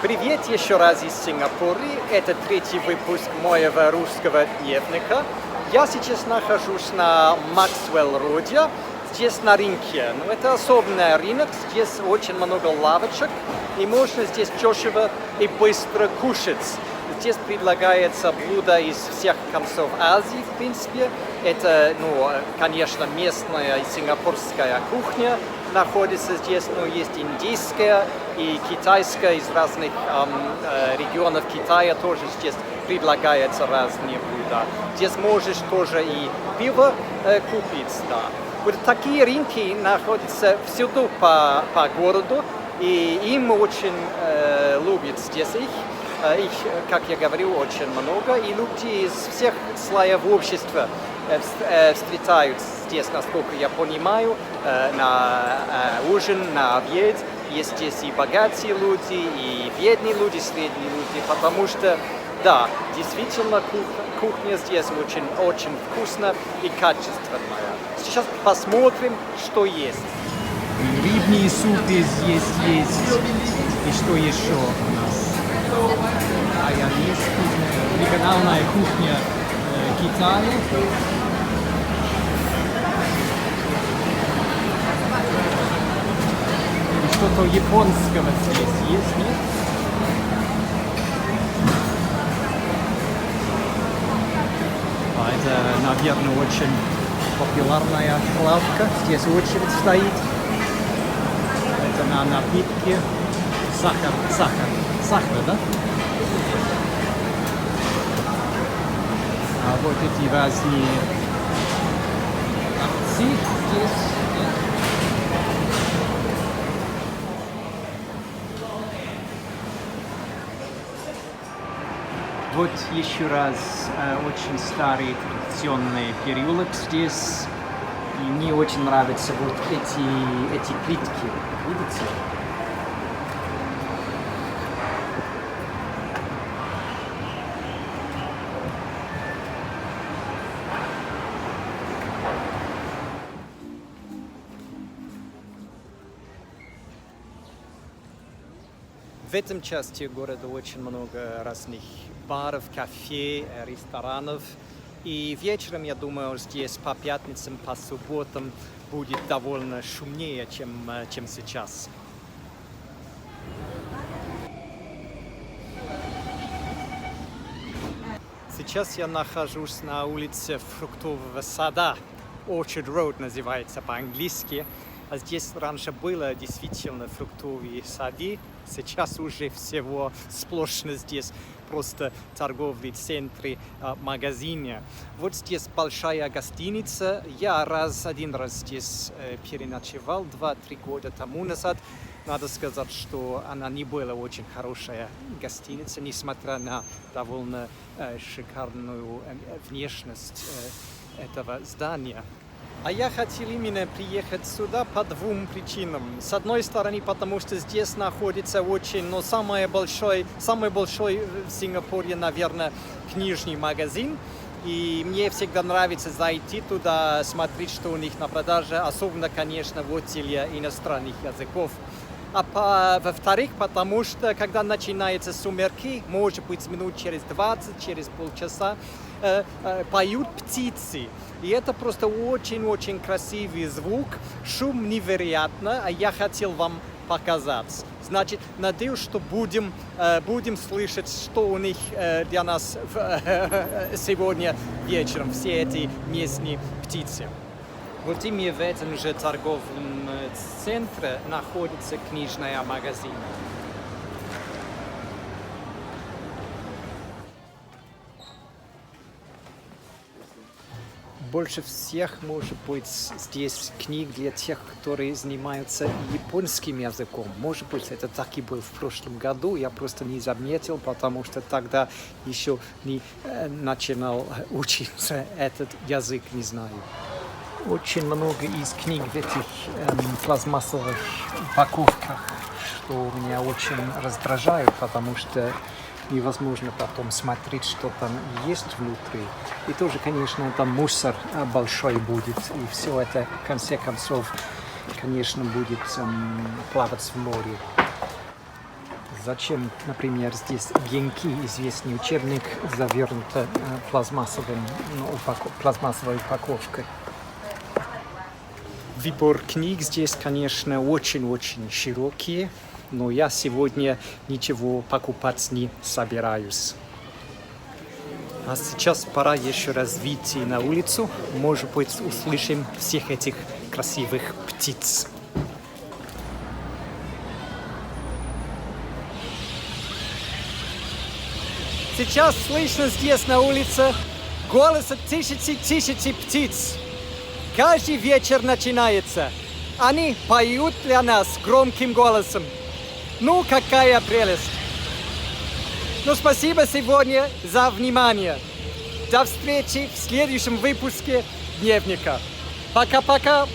Привет еще раз из Сингапура. Это третий выпуск моего русского дневника. Я сейчас нахожусь на Максвелл-роде, здесь на рынке. Но это особенный рынок, здесь очень много лавочек, и можно здесь дешево и быстро кушать. Здесь предлагается блюдо из всех концов Азии, в принципе. Это, конечно, местная сингапурская кухня находится здесь, но есть индийская и китайская из разных регионов Китая тоже здесь предлагаются разные блюда. Здесь можешь тоже и пиво купить, да. Вот такие рынки находятся всюду по городу, и им очень любят здесь их. Их, как я говорю, очень много, и люди из всех слоев общества встречаются здесь, насколько я понимаю, на ужин, на обед. Есть здесь и богатые люди, и бедные люди, средние люди, потому что, да, действительно, кухня здесь очень вкусная и качественная. Сейчас посмотрим, что есть. Рыбные супы здесь есть. И что еще у нас? Региональная кухня Китая. И что-то японского здесь есть, нет? Это, наверное, очень популярная лавка. Здесь очередь стоит. Это на напитки. Сахар, да? А вот эти разные акции здесь. Вот еще раз очень старый традиционный переулок здесь. И мне очень нравятся вот эти плитки. Видите? В этом части города очень много разных баров, кафе, ресторанов. И вечером, я думаю, здесь по пятницам, по субботам будет довольно шумнее, чем сейчас. Сейчас я нахожусь на улице фруктового сада. Orchard Road называется по-английски. А здесь раньше было действительно фруктовые сады. Сейчас уже всего сплошно здесь просто торговые центры, магазины. Вот здесь большая гостиница. Я один раз здесь переночевал 2-3 года тому назад. Надо сказать, что она не была очень хорошая гостиница, несмотря на довольно шикарную внешность этого здания. А я хотел именно приехать сюда по двум причинам. С одной стороны, потому что здесь находится самый большой в Сингапуре, наверное, книжный магазин. И мне всегда нравится зайти туда, смотреть, что у них на продаже, особенно, конечно, в отделе иностранных языков. А во-вторых, потому что, когда начинаются сумерки, может быть, минут через 20, через полчаса, поют птицы. И это просто очень-очень красивый звук, шум невероятно, а я хотел вам показать. Значит, надеюсь, что будем слышать, что у них для нас сегодня вечером, все эти местные птицы. Вот именно в этом же торговом центре находится книжный магазин. Больше всех, может быть, здесь книг для тех, которые занимаются японским языком. Может быть, это так и было в прошлом году. Я просто не заметил, потому что тогда еще не начинал учиться этот язык, не знаю. Очень много из книг в этих пластмассовых упаковках, что меня очень раздражает, потому что невозможно потом смотреть, что там есть внутри. И тоже, конечно, там мусор большой будет. И все это, в конце концов, конечно, будет плавать в море. Зачем, например, здесь Генки, известный учебник, завернут пластмассовой упаковкой. Выбор книг здесь, конечно, очень-очень широкий, но я сегодня ничего покупать не собираюсь. А сейчас пора еще раз выйти на улицу. Может быть, услышим всех этих красивых птиц. Сейчас слышно здесь на улице голоса тысячи птиц. Каждый вечер начинается. Они поют для нас громким голосом. Ну, какая прелесть! Ну, спасибо сегодня за внимание. До встречи в следующем выпуске Дневника. Пока-пока!